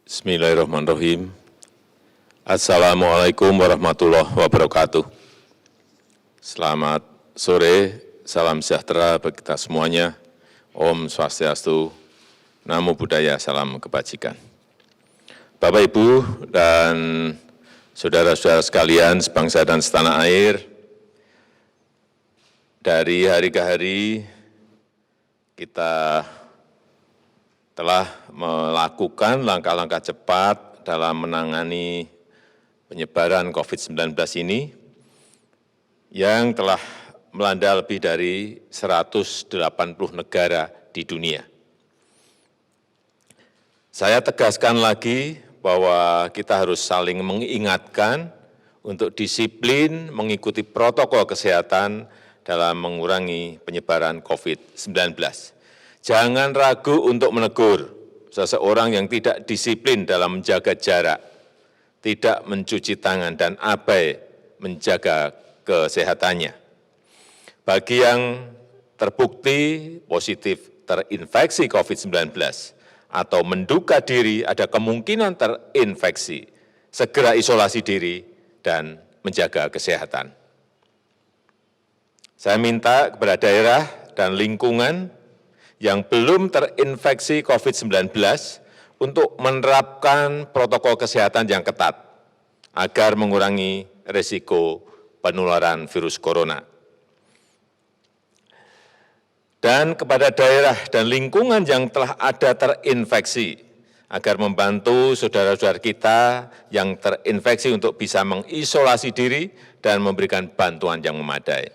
Bismillahirrahmanirrahim. Assalamualaikum warahmatullahi wabarakatuh. Selamat sore, salam sejahtera bagi kita semuanya. Om Swastiastu, Namo Buddhaya, salam kebajikan. Bapak, Ibu, dan saudara-saudara sekalian sebangsa dan setanah air, dari hari ke hari kita telah melakukan langkah-langkah cepat dalam menangani penyebaran COVID-19 ini yang telah melanda lebih dari 180 negara di dunia. Saya tegaskan lagi bahwa kita harus saling mengingatkan untuk disiplin mengikuti protokol kesehatan dalam mengurangi penyebaran COVID-19. Jangan ragu untuk menegur seseorang yang tidak disiplin dalam menjaga jarak, tidak mencuci tangan, dan abai menjaga kesehatannya. Bagi yang terbukti positif terinfeksi COVID-19 atau menduga diri ada kemungkinan terinfeksi, segera isolasi diri dan menjaga kesehatan. Saya minta kepada daerah dan lingkungan yang belum terinfeksi COVID-19 untuk menerapkan protokol kesehatan yang ketat agar mengurangi risiko penularan virus corona. Dan kepada daerah dan lingkungan yang telah ada terinfeksi, agar membantu saudara-saudara kita yang terinfeksi untuk bisa mengisolasi diri dan memberikan bantuan yang memadai.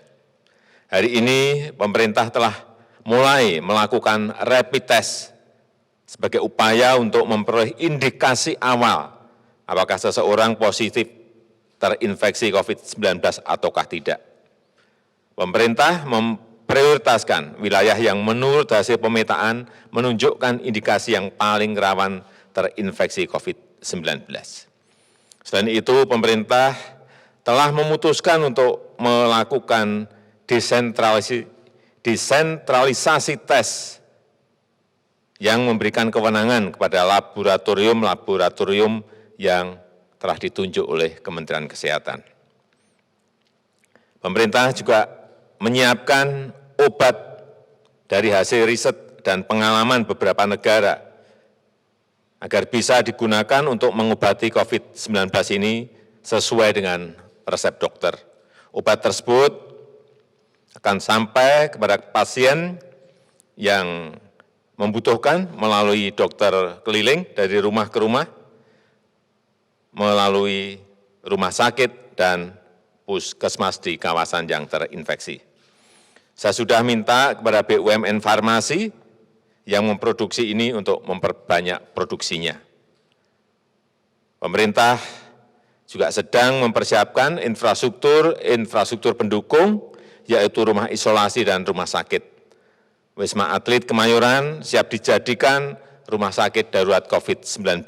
Hari ini pemerintah telah mulai melakukan rapid test sebagai upaya untuk memperoleh indikasi awal apakah seseorang positif terinfeksi COVID-19 ataukah tidak. Pemerintah memprioritaskan wilayah yang menurut hasil pemetaan menunjukkan indikasi yang paling rawan terinfeksi COVID-19. Selain itu, pemerintah telah memutuskan untuk melakukan desentralisasi tes yang memberikan kewenangan kepada laboratorium-laboratorium yang telah ditunjuk oleh Kementerian Kesehatan. Pemerintah juga menyiapkan obat dari hasil riset dan pengalaman beberapa negara agar bisa digunakan untuk mengobati COVID-19 ini sesuai dengan resep dokter. Obat tersebut akan sampai kepada pasien yang membutuhkan melalui dokter keliling dari rumah ke rumah, melalui rumah sakit dan puskesmas di kawasan yang terinfeksi. Saya sudah minta kepada BUMN farmasi yang memproduksi ini untuk memperbanyak produksinya. Pemerintah juga sedang mempersiapkan infrastruktur pendukung, yaitu rumah isolasi dan rumah sakit. Wisma Atlet Kemayoran siap dijadikan rumah sakit darurat COVID-19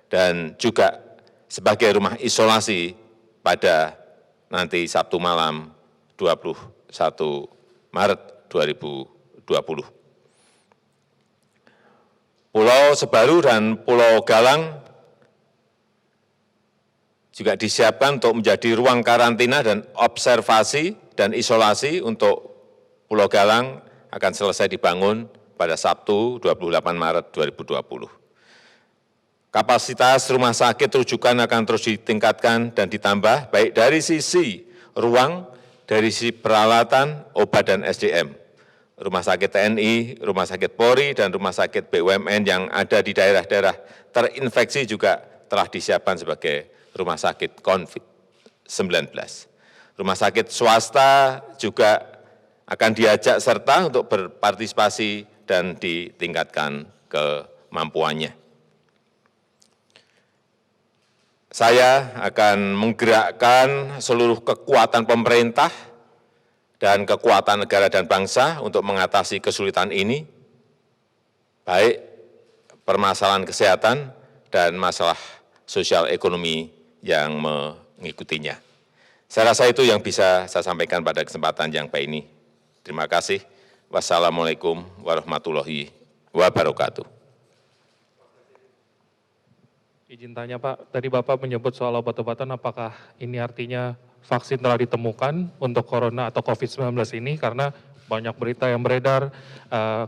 dan juga sebagai rumah isolasi pada nanti Sabtu malam 21 Maret 2020. Pulau Sebaru dan Pulau Galang juga disiapkan untuk menjadi ruang karantina dan observasi dan isolasi. Untuk Pulau Galang akan selesai dibangun pada Sabtu 28 Maret 2020. Kapasitas rumah sakit rujukan akan terus ditingkatkan dan ditambah baik dari sisi ruang, dari sisi peralatan, obat, dan SDM. Rumah sakit TNI, rumah sakit Polri, dan rumah sakit BUMN yang ada di daerah-daerah terinfeksi juga telah disiapkan sebagai rumah sakit COVID-19. Rumah sakit swasta juga akan diajak serta untuk berpartisipasi dan ditingkatkan kemampuannya. Saya akan menggerakkan seluruh kekuatan pemerintah dan kekuatan negara dan bangsa untuk mengatasi kesulitan ini, baik permasalahan kesehatan dan masalah sosial ekonomi yang mengikutinya. Saya rasa itu yang bisa saya sampaikan pada kesempatan yang baik ini. Terima kasih. Wassalamualaikum warahmatullahi wabarakatuh. Izin tanya Pak, tadi Bapak menyebut soal obat-obatan, apakah ini artinya vaksin telah ditemukan untuk corona atau COVID-19 ini? Karena banyak berita yang beredar,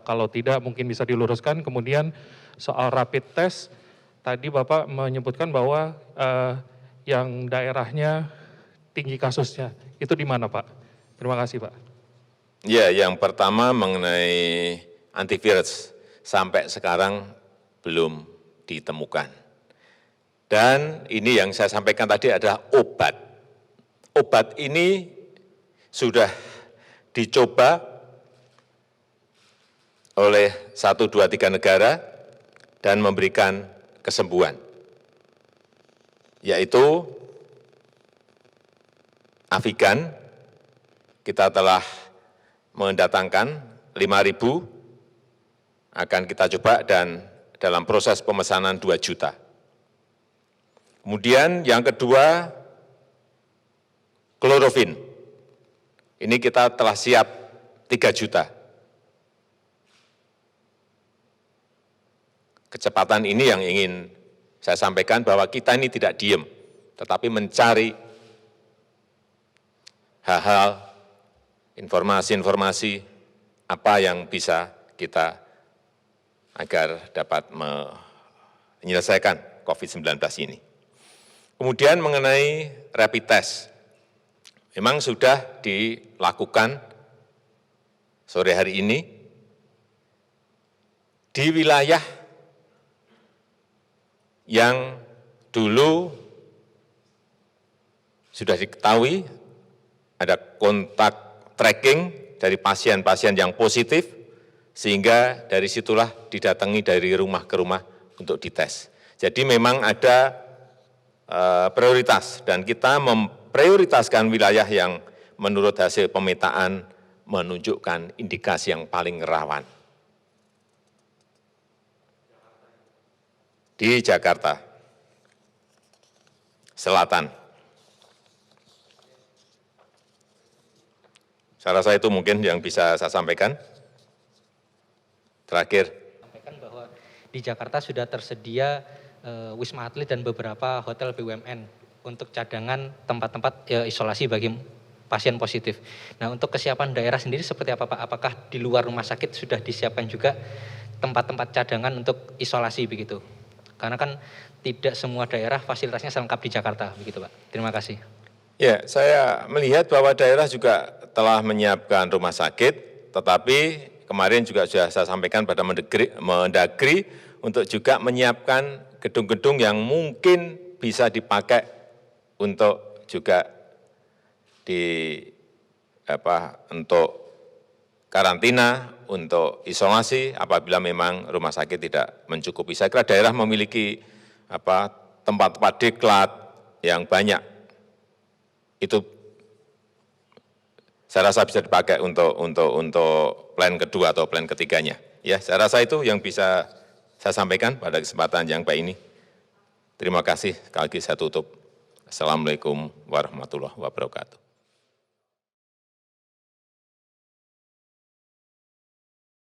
kalau tidak mungkin bisa diluruskan. Kemudian soal rapid test, tadi Bapak menyebutkan bahwa yang daerahnya tinggi kasusnya, itu di mana Pak? Terima kasih Pak. Ya, yang pertama mengenai antivirus, sampai sekarang belum ditemukan. Dan ini yang saya sampaikan tadi adalah obat. Obat ini sudah dicoba oleh 1, 2, 3 negara dan memberikan kesembuhan, yaitu Avigan, kita telah mendatangkan 5.000, akan kita coba dan dalam proses pemesanan 2 juta. Kemudian yang kedua, klorofin. Ini kita telah siap 3 juta. Kecepatan ini yang ingin saya sampaikan bahwa kita ini tidak diem, tetapi mencari hal-hal, informasi-informasi apa yang bisa kita agar dapat menyelesaikan COVID-19 ini. Kemudian mengenai rapid test, memang sudah dilakukan sore hari ini di wilayah yang dulu sudah diketahui ada kontak tracking dari pasien-pasien yang positif, sehingga dari situlah didatangi dari rumah ke rumah untuk dites. Jadi memang ada prioritas, dan kita memprioritaskan wilayah yang menurut hasil pemetaan menunjukkan indikasi yang paling rawan. Di Jakarta Selatan. Saya rasa itu mungkin yang bisa saya sampaikan. Terakhir. Sampaikan bahwa di Jakarta sudah tersedia Wisma Atlet dan beberapa hotel BUMN untuk cadangan tempat-tempat isolasi bagi pasien positif. Nah, untuk kesiapan daerah sendiri seperti apa Pak? Apakah di luar rumah sakit sudah disiapkan juga tempat-tempat cadangan untuk isolasi begitu? Karena kan tidak semua daerah fasilitasnya selengkap di Jakarta begitu Pak. Terima kasih. Ya, saya melihat bahwa daerah juga telah menyiapkan rumah sakit, tetapi kemarin juga sudah saya sampaikan pada Mendagri untuk juga menyiapkan gedung-gedung yang mungkin bisa dipakai untuk juga untuk karantina, untuk isolasi apabila memang rumah sakit tidak mencukupi. Saya kira daerah memiliki tempat-tempat diklat yang banyak. Itu saya rasa bisa dipakai untuk plan kedua atau plan ketiganya. Ya, saya rasa itu yang bisa saya sampaikan pada kesempatan yang baik ini. Terima kasih. Sekali lagi saya tutup. Assalamualaikum warahmatullahi wabarakatuh.